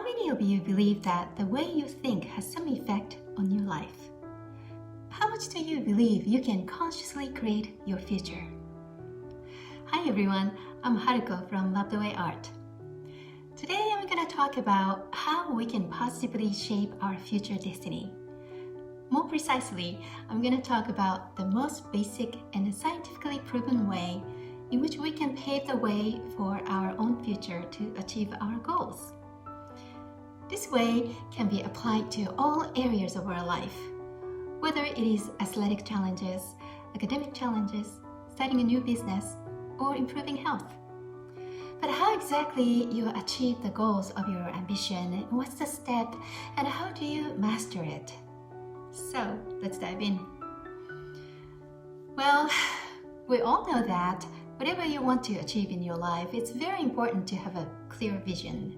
How many of you believe that the way you think has some effect on your life? How much do you believe you can consciously create your future? Hi everyone, I'm Haruko from Love the Way Art. Today I'm going to talk about how we can positively shape our future destiny. More precisely, I'm going to talk about the most basic and scientifically proven way in which we can pave the way for our own future to achieve our goals. This way can be applied to all areas of our life, whether it is athletic challenges, academic challenges, starting a new business, or improving health. But how exactly you achieve the goals of your ambition, what's the step, and how do you master it? So let's dive in. Well, we all know that whatever you want to achieve in your life, it's very important to have a clear vision.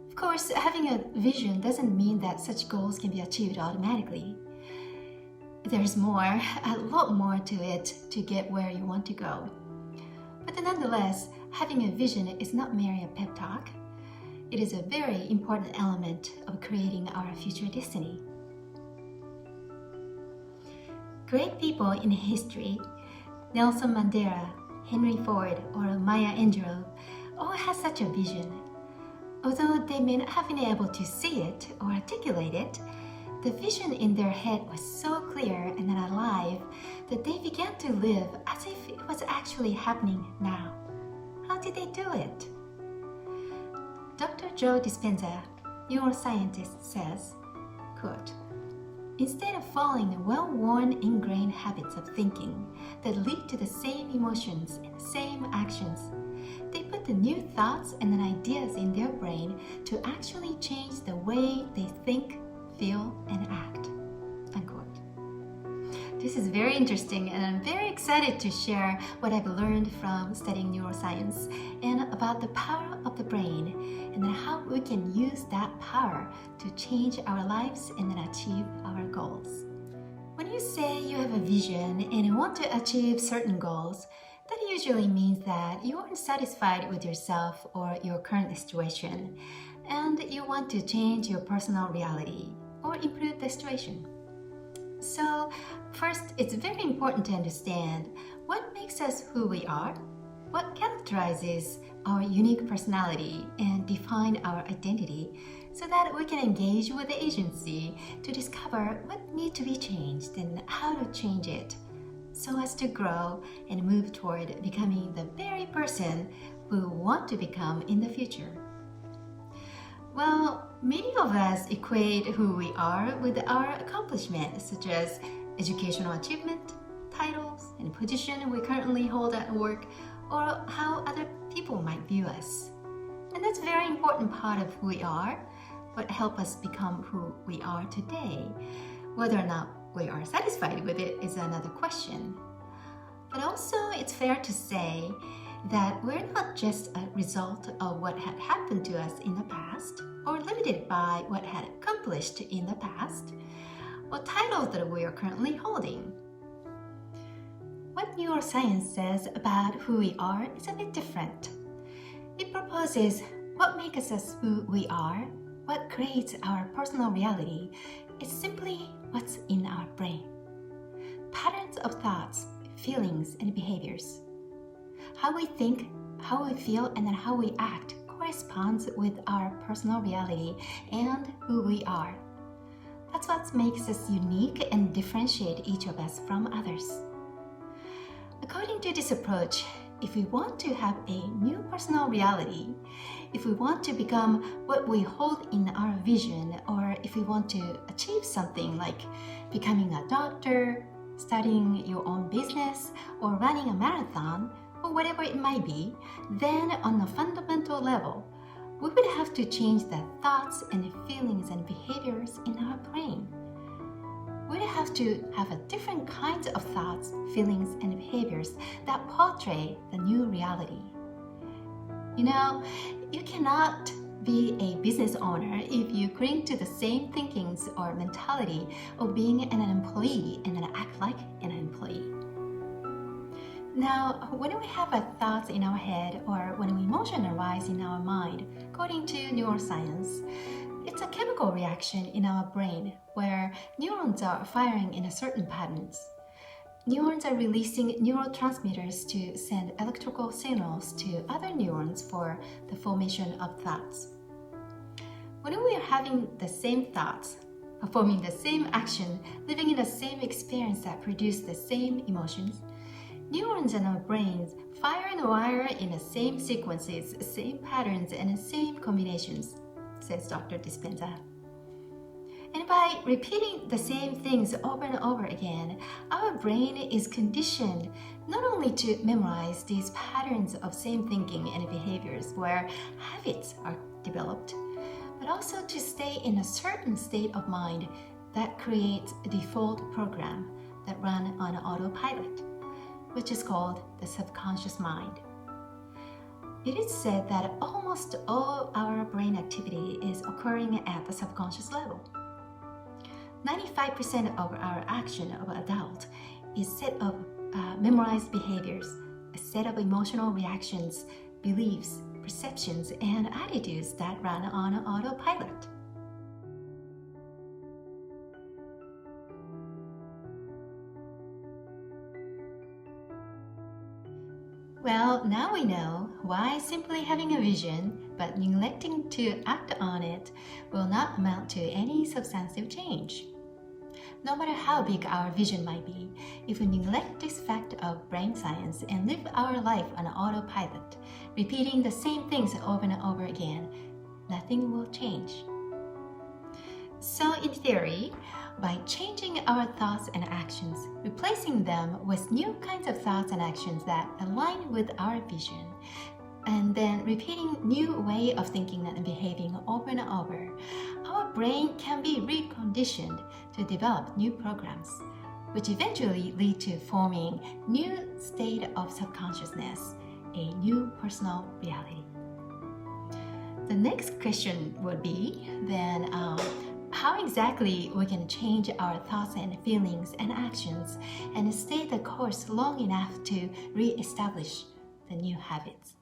Of course, having a vision doesn't mean that such goals can be achieved automatically. There's more, a lot more to it to get where you want to go. But nonetheless, having a vision is not merely a pep talk. It is a very important element of creating our future destiny. Great people in history, Nelson Mandela, Henry Ford, or Maya Angelou, all had such a vision. Although they may not have been able to see it or articulate it, the vision in their head was so clear and alive that they began to live as if it was actually happening now. How did they do it? Dr. Joe Dispenza, neuroscientist, says, quote, "Instead of following the well-worn ingrained habits of thinking that lead to the same emotions and the same actions, they put the new thoughts and ideas in their brain to actually change the way they think, feel, and act." Unquote. This is very interesting, and I'm very excited to share what I've learned from studying neuroscience and about the power of the brain and how we can use that power to change our lives and achieve our goals. When you say you have a vision and want to achieve certain goals, that usually means that you aren't satisfied with yourself or your current situation, and you want to change your personal reality or improve the situation. So, first, it's very important to understand what makes us who we are, what characterizes our unique personality and define our identity, so that we can engage with the agency to discover what needs to be changed and how to change it, so as to grow and move toward becoming the very person we want to become in the future. Well, many of us equate who we are with our accomplishments, such as educational achievement, titles, and position we currently hold at work, or how other people might view us. And that's a very important part of who we are. What helps us become who we are today. Whether or not we are satisfied with it is another question. But also, it's fair to say that we're not just a result of what had happened to us in the past, or limited by what had accomplished in the past, or titles that we are currently holding. What neuroscience says about who we are is a bit different. It proposes what makes us who we are, what creates our personal reality, is simply what's in our brain. Patterns of thoughts, feelings, and behaviors. How we think, how we feel, and then how we act corresponds with our personal reality and who we are. That's what makes us unique and differentiate each of us from others. According to this approach, if we want to have a new personal reality, if we want to become what we hold in our vision, or if we want to achieve something like becoming a doctor, starting your own business, or running a marathon, or whatever it might be, then on a fundamental level, we would have to change the thoughts and feelings and behaviors in our brain. We'd have to have a different kinds of thoughts, feelings, and behaviors that portray the new reality. You know, you cannot be a business owner if you cling to the same thinkings or mentality of being an employee and then act like an employee. Now, when we have our thoughts in our head or when emotions arise in our mind, according to neuroscience, it's a chemical reaction in our brain where neurons are firing in a certain patterns. Neurons are releasing neurotransmitters to send electrical signals to other neurons for the formation of thoughts. When we are having the same thoughts, performing the same action, living in the same experience that produce the same emotions, neurons in our brains fire and wire in the same sequences, same patterns, and the same combinations, says Dr. Dispenza. And by repeating the same things over and over again, our brain is conditioned not only to memorize these patterns of same thinking and behaviors where habits are developed, but also to stay in a certain state of mind that creates a default program that runs on autopilot, which is called the subconscious mind. It is said that almost all our brain activity is occurring at the subconscious level. 95% of our action of adult is a set of memorized behaviors, a set of emotional reactions, beliefs, perceptions, and attitudes that run on autopilot. Well, now we know why simply having a vision but neglecting to act on it will not amount to any substantive change. No matter how big our vision might be, if we neglect this fact of brain science and live our life on autopilot, repeating the same things over and over again, nothing will change. So in theory, by changing our thoughts and actions, replacing them with new kinds of thoughts and actions that align with our vision, and then repeating new way of thinking and behaving over and over, our brain can be reconditioned to develop new programs, which eventually lead to forming new state of subconsciousness, a new personal reality. The next question would be then, how exactly we can change our thoughts and feelings and actions and stay the course long enough to re-establish the new habits.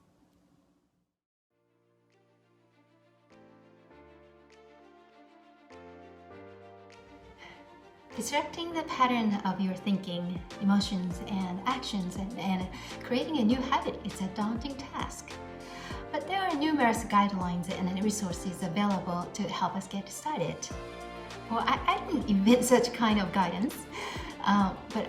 Disrupting the pattern of your thinking, emotions, and actions and creating a new habit is a daunting task. But there are numerous guidelines and resources available to help us get started. Well, I didn't invent such kind of guidance, but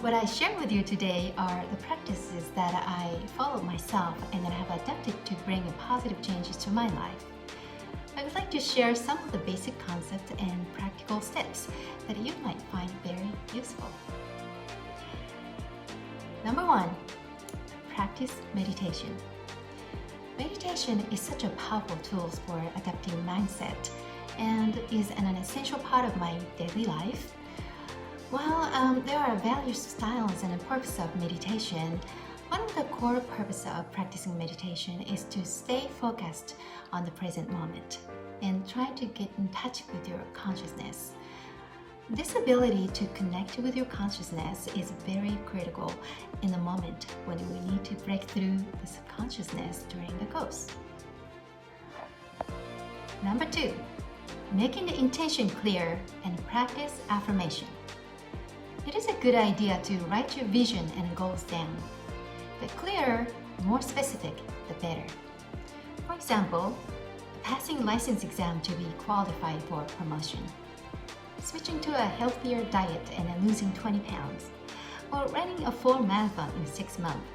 what I share with you today are the practices that I follow myself and that I have adapted to bring positive changes to my life. I would like to share some of the basic concepts and practical steps that you might find very useful. Number 1, practice meditation. Meditation is such a powerful tool for adapting mindset and is an essential part of my daily life. While there are various styles and purposes of meditation, one of the core purposes of practicing meditation is to stay focused on the present moment and try to get in touch with your consciousness. This ability to connect with your consciousness is very critical in the moment when we need to break through the subconsciousness during the course. Number 2, making the intention clear and practice affirmation. It is a good idea to write your vision and goals down. The clearer, more specific, the better. For example, passing license exam to be qualified for promotion, switching to a healthier diet and losing 20 pounds, or running a full marathon in 6 months.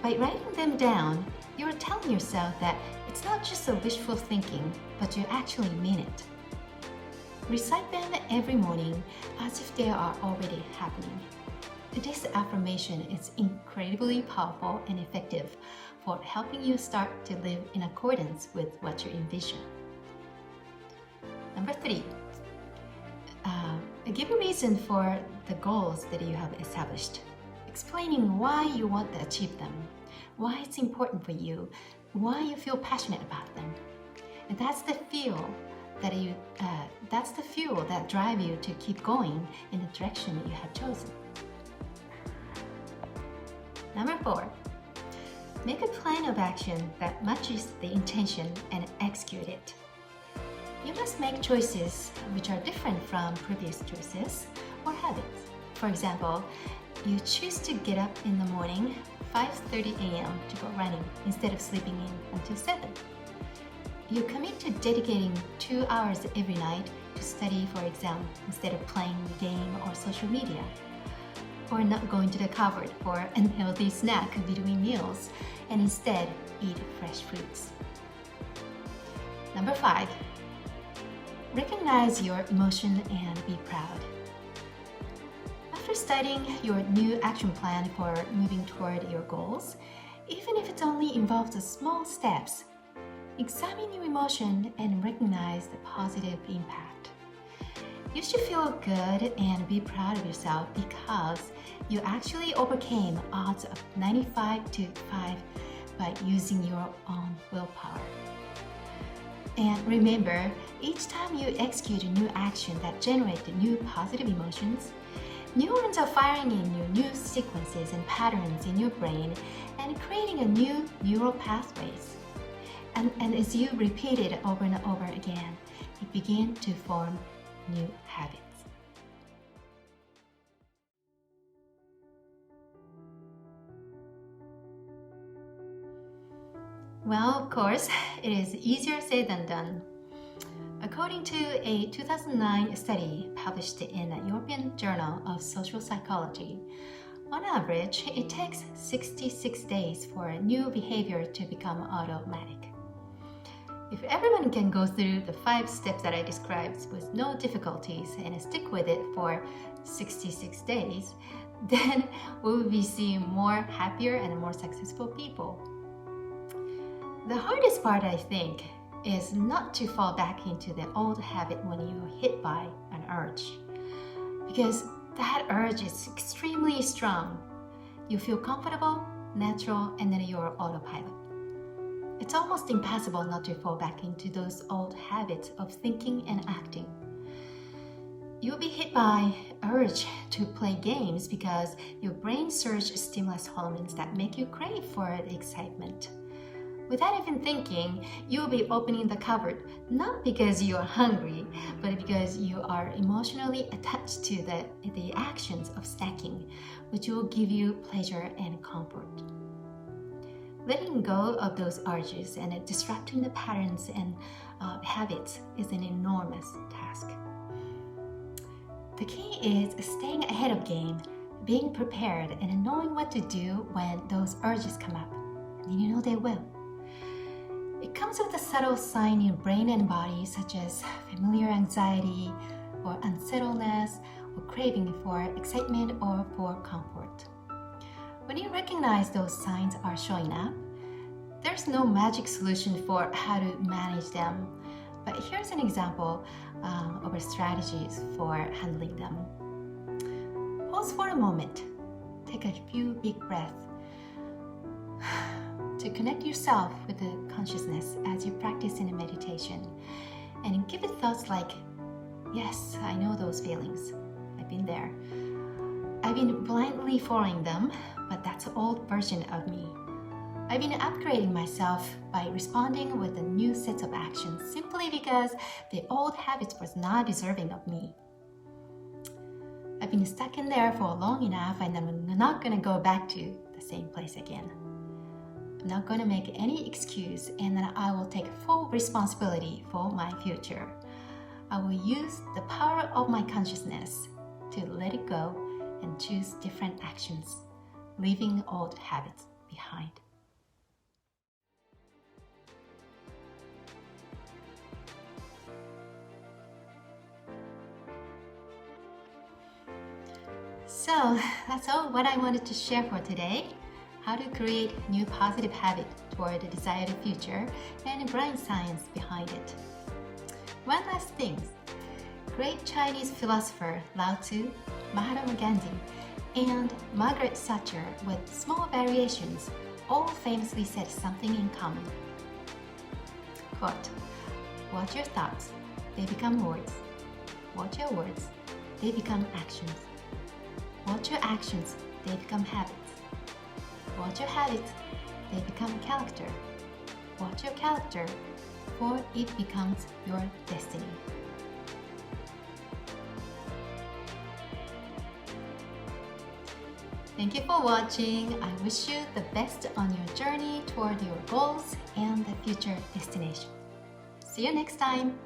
By writing them down, you're telling yourself that it's not just a wishful thinking, but you actually mean it. Recite them every morning as if they are already happening. This affirmation is incredibly powerful and effective for helping you start to live in accordance with what you envision. Number 3, give a reason for the goals that you have established, explaining why you want to achieve them, why it's important for you, why you feel passionate about them. And that's the fuel that drives you to keep going in the direction you have chosen. Number 4, Make a plan of action that matches the intention and execute it. You must make choices which are different from previous choices or habits. For example, you choose to get up in the morning 5:30 a.m. to go running instead of sleeping in until 7. You commit to dedicating 2 hours every night to study for exam instead of playing game or social media, or not going to the cupboard for unhealthy snack between meals and instead eat fresh fruits. Number 5. Recognize your emotion and be proud. After studying your new action plan for moving toward your goals, even if it only involves small steps, examine your emotion and recognize the positive impact. You should feel good and be proud of yourself because you actually overcame odds of 95 to 5 by using your own willpower. And remember, each time you execute a new action that generates new positive emotions, neurons are firing in your new sequences and patterns in your brain and creating a new neural pathways. And as you repeat it over and over again, you begin to form new habits. Well, of course, it is easier said than done. According to a 2009 study published in the European Journal of Social Psychology, on average, it takes 66 days for a new behavior to become automatic. If everyone can go through the 5 steps that I described with no difficulties and stick with it for 66 days, then we will be seeing more happier and more successful people. The hardest part, I think, is not to fall back into the old habit when you're hit by an urge, because that urge is extremely strong. You feel comfortable, natural, and then you're autopilot. It's almost impossible not to fall back into those old habits of thinking and acting. You'll be hit by urge to play games because your brain surges stimulus hormones that make you crave for the excitement. Without even thinking, you'll be opening the cupboard, not because you are hungry, but because you are emotionally attached to the actions of snacking, which will give you pleasure and comfort. Letting go of those urges and disrupting the patterns and habits is an enormous task. The key is staying ahead of game, being prepared, and knowing what to do when those urges come up. And you know they will. It comes with a subtle sign in your brain and body, such as familiar anxiety or unsettledness or craving for excitement or for comfort. When you recognize those signs are showing up, there's no magic solution for how to manage them. But here's an example of strategies for handling them. Pause for a moment. Take a few big breaths to connect yourself with the consciousness as you practice in a meditation, and give it thoughts like, yes, I know those feelings. I've been there. I've been blindly following them, but that's an old version of me. I've been upgrading myself by responding with a new set of actions simply because the old habits was not deserving of me. I've been stuck in there for long enough, and I'm not going to go back to the same place again. I'm not going to make any excuse, and then I will take full responsibility for my future. I will use the power of my consciousness to let it go and choose different actions, leaving old habits behind. So that's all what I wanted to share for today. How to create new positive habit toward the desired future and brain science behind it. One last thing. Great Chinese philosopher Lao Tzu, Mahatma Gandhi, and Margaret Thatcher, with small variations, all famously said something in common. Quote, watch your thoughts, they become words. Watch your words, they become actions. Watch your actions, they become habits. Watch your habits, they become a character. Watch your character, for it becomes your destiny. Thank you for watching. I wish you the best on your journey toward your goals and the future destination. See you next time.